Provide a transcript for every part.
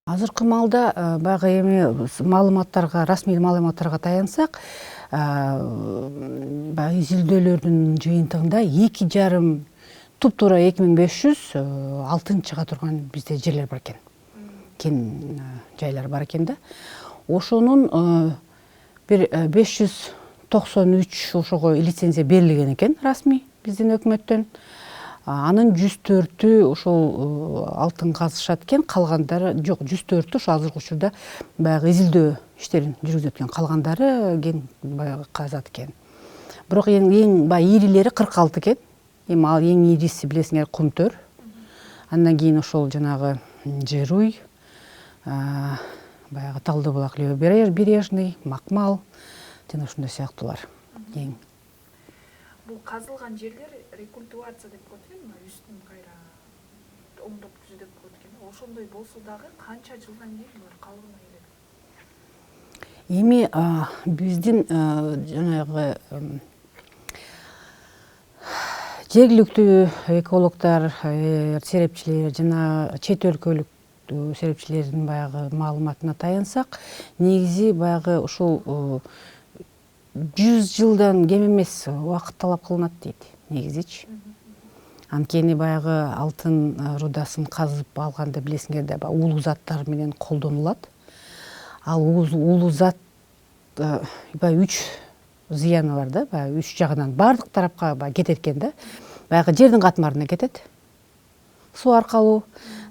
Азыркы маалда баягы эми маалыматтарга, расмий маалыматтарга таянсак, баягы изилдөөлөрдүн жыйынтыгында 2,5 туп-туура 2500 алтын чыга турган бизде жерлер бар экен. Кен жайлар бар экен да. Ошонун бир 593 ошого лицензия берилген экен расмий биздин өкмөттөн. Анын 104-ü ошол алтын казышат экен, калгандары жок, 104-ü ошо азыркы учурда баягы изилдөө иштерин жүргүзөт экен, калгандары кен баягы казат экен. Бирок эң баягы ирилери 46 экен. Эми ал эң ириси билесиңер Кумтөр. Андан кийин ошол жанагы Жыруй, баягы Талды булак, Левобережный, Макмал жана ушундай сыяктуулар. Эң Бул казылган жерлер рекультивация деп коет экен, үстүн кайра оңдоп түзүп коет экен. Ошондой болсо дагы канча жылдан кийин булар калыбына келет? Эми биздин жанагы жергиликтүү экологдор, серепчилер жана чет өлкөлүк серепчилердин баягы маалыматына таянсак, негизи баягы ушул 100 жылдан кем эмес убакыт талап кылынат дейт, негизичи. Анткени баягы алтын рудасын казып алганда билесиңер да уулуу заттар менен колдонулат. Ал уулуу зат баягы 3 зыяны бар да, баягы 3 жагынан бардык тарапка кетет экен да. Баягы жердин катмарына кетет. Суу аркылуу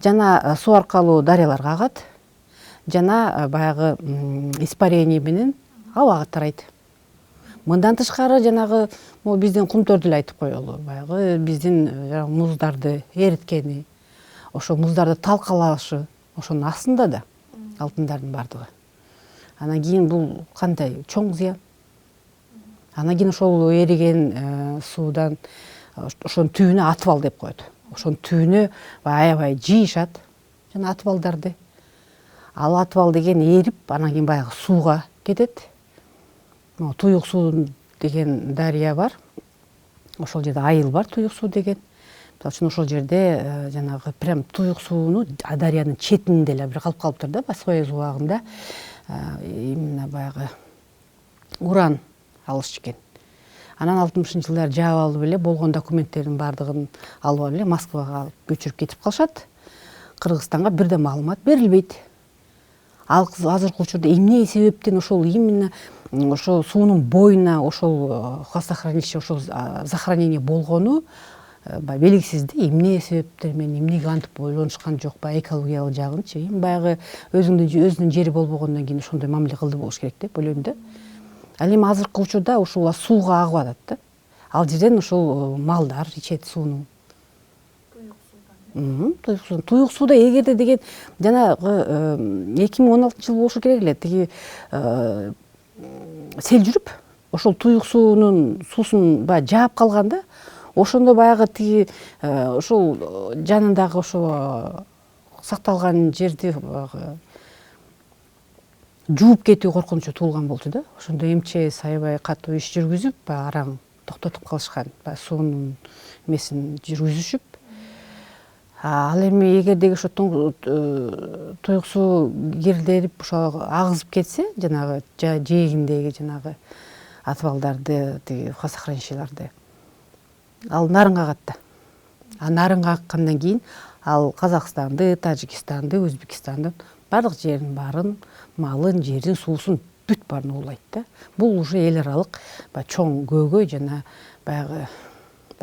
жана суу аркылуу дарыяларга агат. Жана баягы испарение менен абага тарайт. Мындан тышкары жанагы биздин Кумтөрдү эле айтып коелу. Баягы биздин муздарды эриткени, ошо муздарды талкалашы, ошонун астында да алтындардын бардыгы. Анан кийин бул кандай чоң зыян. Анан кийин ошол эриген суудан ошонун түбүнө атыбал деп коет. Ошонун түбүнө аябай жыйышат жана атыбалдарды. Ал атыбал деген эрип, анан кийин баягы сууга кетет. Туюк суу деген дарыя бар. Ошол жерде айыл бар, туюк суу деген. Мисалы үчүн ошол жерде жанагы прям туюк сууну дарыянын четинде эле бир калып калыптыр да, Баскояз убагында именно баягы уран алышчу экен. Анан 60-жылдары жаап алып эле болгон документтердин бардыгын алып эле Москвага көчүрүп кетип калышат. Кыргызстанга бир да маалымат берилбейт. Ал азыркы учурда эмне себептен ошол именно ошол суунун боюна ошол хвостохранилище, ошол захоронение болгону белгисиз да. Эмне себептер менен, эмнеге антип ойлонушкан жок, экологиялык жагынчы. Эми баягы өзүнүн жери болбогондон кийин ошондой мамиле кылды болуш керек деп ойлойм да. Ал эми азыркы учурда ушул сууга агып атат да. Ал жерден ушул малдар ичет сууну. Туюк сууда эгерде деген жанагы 2016-жыл болушу керек эле, тиги сел жүрүп, ошол туюк суунун суусун жаап калганда, ошондо баягы тиги ошол жанындагы ошол сакталган жерди жууп кетүү коркунучу туулган болчу да. Ошондо МЧС аябай катуу иш жүргүзүп, араң токтотуп калышкан, суунун эмесин жүргүзүшүп. Ал эми эгерде ошо туюк суу кирделип, ошо агызып кетсе, жанагы жээгиндеги жанагы атыбалдарды, тиги хвостохранилищелерди, ал нарынга агат да. Нарынга аккандан кийин ал Казакстанды, Тажикстанды, Өзбекстандын бардык жерин баарын, малын, жерин, суусун бүт баарын уулайт да. Бул уже эл аралык чоң көйгөй жана баягы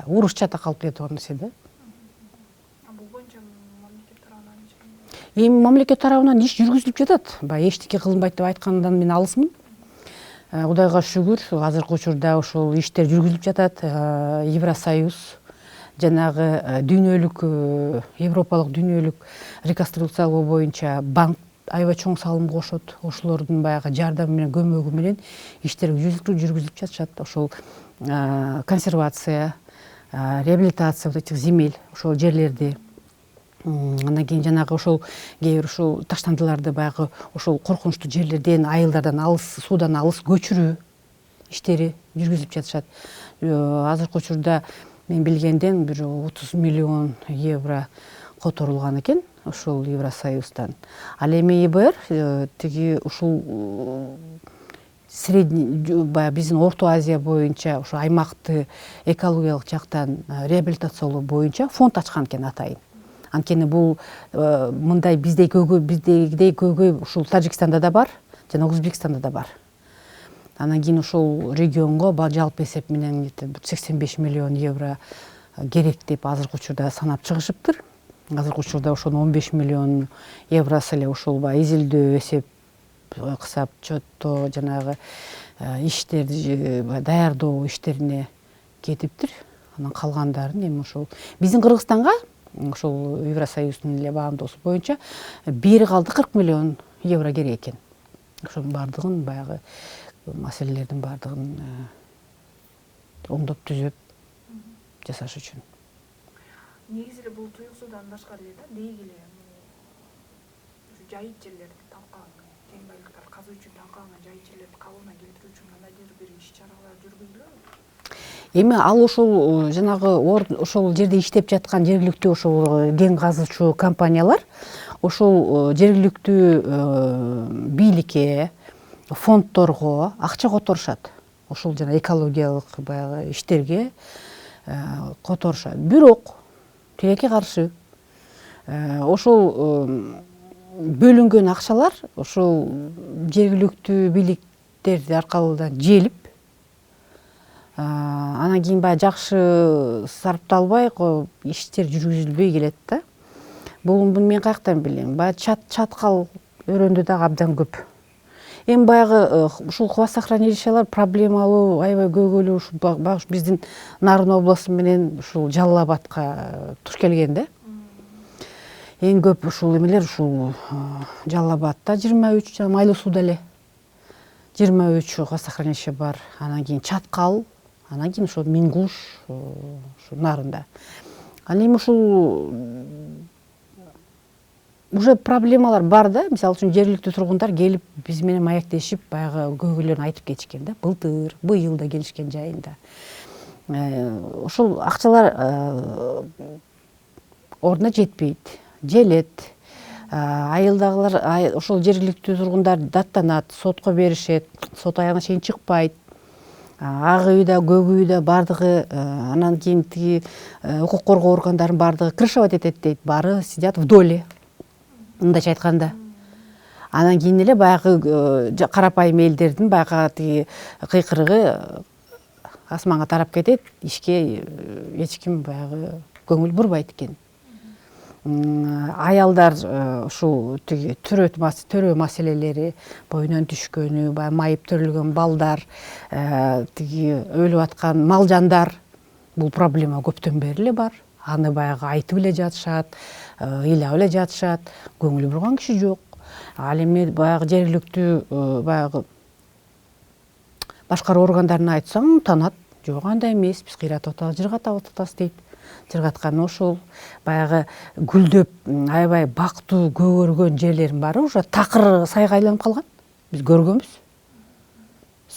урушчата калып келе турган нерсе да. Эми мамлекет тарабынан иш жүргүзүлүп жатат. Эчтеке кылынбайт деп айткандан мен алысмын. Кудайга шүгүр, азыркы учурда ошол иштер жүргүзүлүп жатат. Евросоюз жанагы дүйнөлүк, европалык дүйнөлүк реконструкциялоо боюнча банк аябай чоң салым кошот. Ошолордун баягы жардамы менен, көмөгү менен иштер жүргүзүлүп жатышат. Ошол консервация, реабилитация этих земель, ошол жерлерди. Андан кийин жанагы ошол кээ бир ушул таштандыларды баягы ошол коркунучтуу жерлерден, айылдардан алыс, суудан алыс көчүрүү иштери жүргүзүлүп жатышат. Азыркы учурда мен билгенден бир 30 миллион евро которулган экен ушул Евросоюздан. Ал эми ИБР тиги ушул средний баягы биздин Орто Азия боюнча ушу аймакты экологиялык жактан реабилитациялоо боюнча фонд ачкан экен атайын. Анткени бул мындай биздегидей көйгөй ушул Тажикстанда да бар, жана Өзбекстанда да бар. Анан кийин ушул регионго жалпы эсеп менен 85 миллион евро керек деп азыркы учурда санап чыгышыптыр. Азыркы учурда ошонун 15 миллион евросы эле ушул изилдөө, эсеп, кысап, чөттөө, жанагы иштерди даярдоо иштерине кетиптир. Анан калгандарын эми ушул биздин Кыргызстанга ушул Евросоюздун эле баамдоосу боюнча бери калды 40 миллион евро керек экен. Ошонун бардыгын баягы маселелердин бардыгын оңдоп түзөп жасаш үчүн. Негизи эле бул туюк суудан башка эле да дейгиле ушу жайыт жерлерди талкаланган, тең байлыктар казуу үчүн талкаланган жайыт жерлерди калыбына келтирүү үчүн кандайдыр бир иш-чаралар жүргүзүлөбү? Эми ал ошол жанагы ошол жерде иштеп жаткан жергиликтүү ошол кен казуучу компаниялар ошол жергиликтүү бийликке, фондторго акча которушат. Ошол жана экологиялык баягы иштерге которушат. Бирок тилекке каршы ошол бөлүнгөн акчалар ошол жергиликтүү бийликтерди аркылуудан желип, анан кийин баягы жакшы сарпталбай иштер жүргүзүлбөй келет да. Буну мен каяктан билем? Баягы чаткал өрөөндө дагы абдан көп. Эми баягы ушул хвостохранилищалар проблемалуу, аябай көйгөйлүү ушу биздин Нарын областы менен ушул Жалал Абадка туш келген да. Эң көп ушул эмелер ушул Жалал Абадта 23, жана Майлуу сууда эле 23 хвостохранилище бар. Анан кийин Чаткал, анан кийин ошо Мингуш, ушу Нарында. Ал эми ушул уже проблемалар бар да. Мисалы үчүн жергиликтүү тургундар келип биз менен маектешип баягы көйгөйлөрүн айтып кетишкен да. Былтыр, быйыл да келишкен жайында. Ошол акчалар ордуна жетпейт, желет. Айылдагылар ошол жергиликтүү тургундар даттанат, сотко беришет, сот аягына чейин чыкпайт. Ак үй да, көк үй да бардыгы, анан кийин тиги укук коргоо органдарынын бардыгы крышевать этет дейт, баары сидят в доле. Мындайча айтканда. Анан кийин эле баягы карапайым элдердин баягы тиги кыйкырыгы асманга тарап кетет, ишке эч ким баягы көңүл бурбайт экен. Аялдар ушул тиги төрөө маселелери боюнан түшкөнү, баягы майып төрөлгөн балдар, тиги өлүп аткан мал жандар, бул проблема көптөн бери эле бар. Аны баягы айтып эле жатышат, ыйлап эле жатышат, көңүл бурган киши жок. Ал эми баягы жергиликтүү баягы башкаруу органдарына айтсаң танат. Жок, андай эмес, биз кыйратып атабыз, жыргатып атабыз дейт. Жыргатканы ошол баягы гүлдөп, аябай бактуу көгөргөн жерлердин баары уже такыр сайга айланып калган. Биз көргөнбүз.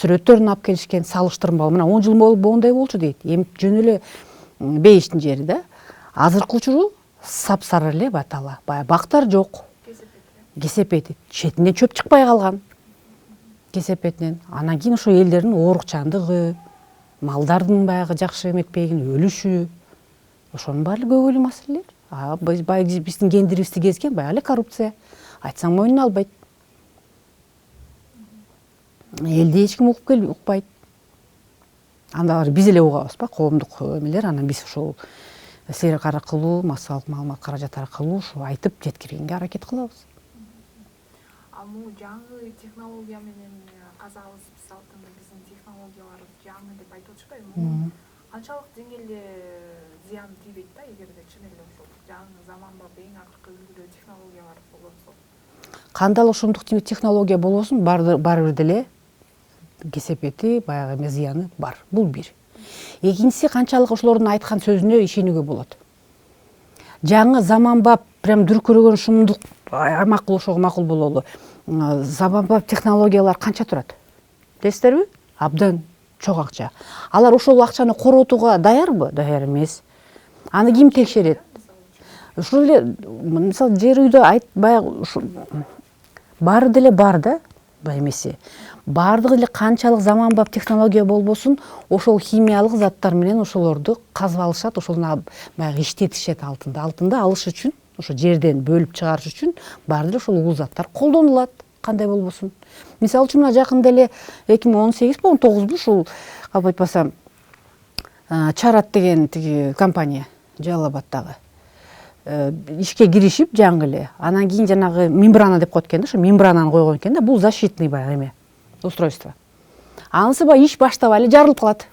Сүрөттөрүн алып келишкен, салыштырмалуу. Мына 10 жыл моундай болчу дейт. Эми жөн эле бейиштин жери да. Азыркы учуру сапсары эле батала. Баягы бактар жок. Кесепет. Четинен чөп чыкпай калган. Кесепетинен. Анан кийин ошо элдердин оорукчандыгы, малдардын баягы жакшы эметпегин, өлүшү. Ошонун баары көйгөйлүү маселелер. Баягы биздин кендирибизди кезген баягы эле коррупция. Айтсаң мойнуна албайт. Элди эч ким укпайт. Анда биз эле угабыз ба, коомдук эмелер, анан биз ошол сейрек аркылуу, массалык маалымат каражат аркылуу ушу айтып жеткиргенге аракет кылабыз. Бул жаңы технология менен казабыз мисалында биздин технологиялар жаңы деп айтып атышпайбы? Канчалык деңгээлде зыян тийбейт да, эгерде чын эле ошол жаңы заманбап эң акыркы үлгүдө технологиялар колдонсок? Кандай ошондук технология болбосун, баары бир деле кесепети, баягы эме зыяны бар. Бул бир. Экинчиси, канчалык ошолордун айткан сөзүнө ишенүүгө болот. Жаңы заманбап, прям дүркүрөгөн шумдук макул, ошого макул бололу. Заманбап технологиялар канча турат? Билесиздерби? Абдан чоң акча. Алар ошол акчаны коротууга даярбы? Даяр эмес. Аны ким текшерет? ушул эле мисалы жер үйдө баягы баары деле бар да, баягы эмеси. Баардыгы эле канчалык заманбап технология болбосун, ошол химиялык заттар менен ошолорду казып алышат, ошону баягы иштетишет алтынды. Алтынды алыш үчүн, ошо жерден бөлүп чыгарыш үчүн баары эле ошол угул заттар колдонулат, кандай болбосун. Мисалы үчүн мына жакында эле 2018-19 ушул калп айтпасам Чарат деген тиги компания Жалал Абадтагы ишке киришип жаңы эле. Анан кийин жанагы мембрана деп коет экен да, ошо мембрананы койгон экен да. Бул защитный баягы эме устройство. Анысы баягы иш баштабай эле жарылып калат.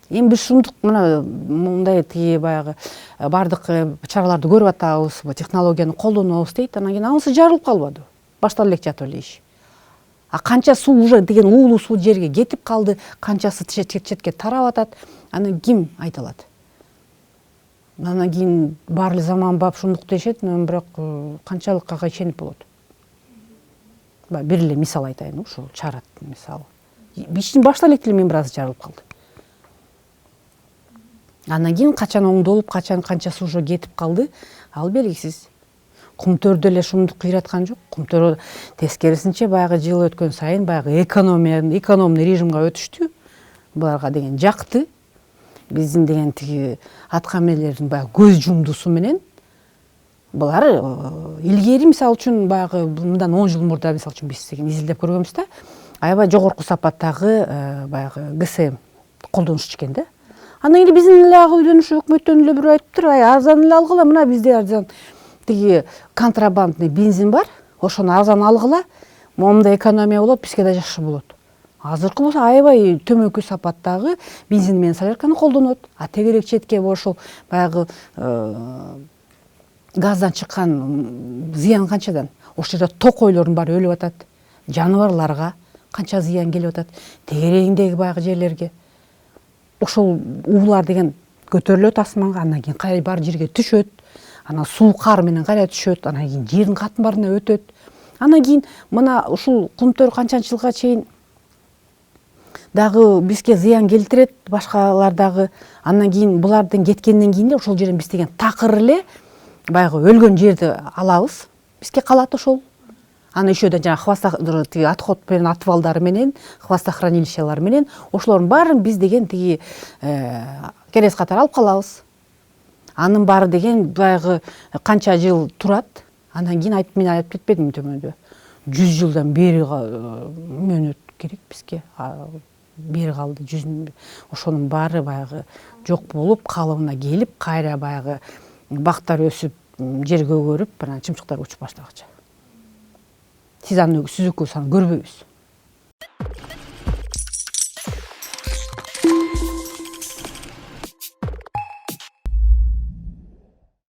Эми биз ушундук мындай тиги баягы бардык чараларды көрүп атабыз, технологияны колдонобуз дейт. Анан кийин анысы жарылып калбады. Башталып эле жатып эле иш. А канча суу уже деген уулуу суу жерге кетип калды, канчасы четке тарап атат. Аны ким айта алат? Анан кийин баары эле заманбап ушундук дешет, бирок канчалык ага ишенип болот? Бир эле мисал айтайын, ушул Чарат мисалы. Иштин башталып эле мембранасы жарылып калды. Андан кийин качан оңдолуп, канча суу уже кетип калды, ал белгисиз. Кумтөрдө эле ушундук кыйраткан жок. Кумтөр тескерисинче баягы жыл өткөн сайын баягы экономный режимге өтүштү. Буларга деген жакты. Биздин деген тиги аткамелердин баягы көз жумдусу менен булар илгери мисалы үчүн баягы мындан 10 жыл мурда мисалы үчүн биз деген изилдеп көргөнбүз да. Аябай жогорку сапаттагы баягы ГСМ колдонушчу экен да. Андан кийин биздин эле ак үйдөн ушу өкмөттөн эле бирөө айтыптыр, арзан эле алгыла, мына бизде арзан тиги контрабандный бензин бар, ошону арзан алгыла, момундай экономия болот, бизге да жакшы болот. Азыркы болсо аябай төмөнкү сапаттагы бензин менен солярканы колдонот. А тегерек четке ошол баягы газдан чыккан зыян канчадан? Ошол жерде токойлордун баары өлүп атат. Жаныбарларга канча зыян келип атат. Тегерегиндеги баягы жерлерге. Ошол уулар деген көтөрүлөт асманга, андан кийин кайра бар жерге түшөт. Анан суу кар менен кайра түшөт, анан кийин жердин катмарына өтөт. Анан кийин мына ушул Кумтөр канчанчы жылга чейин дагы бизге зыян келтирет, башкалар дагы. Андан кийин булардын кеткенден кийин эле ошол жерден биз деген такыр эле баягы өлгөн жерди алабыз. Бизге калат ошол. Аны еще да жаңа тиги отход менен отвалдары менен, хвостохранилищалар менен ошолордун баарын биз деген тиги келес катары алып калабыз. Анын баары деген баягы канча жыл турат. Андан кийин мен айтып кетпедимби төмөндө? 100 жылдан бери мөөнөт керек бизге. Бери калды 100. Ошонун баары баягы жок болуп, калыбына келип, кайра баягы бактар өсүп, жерге өгөрүп, анан чымчыктар учуп баштагача. Сиз аны сүзүккө көрбөйбүз.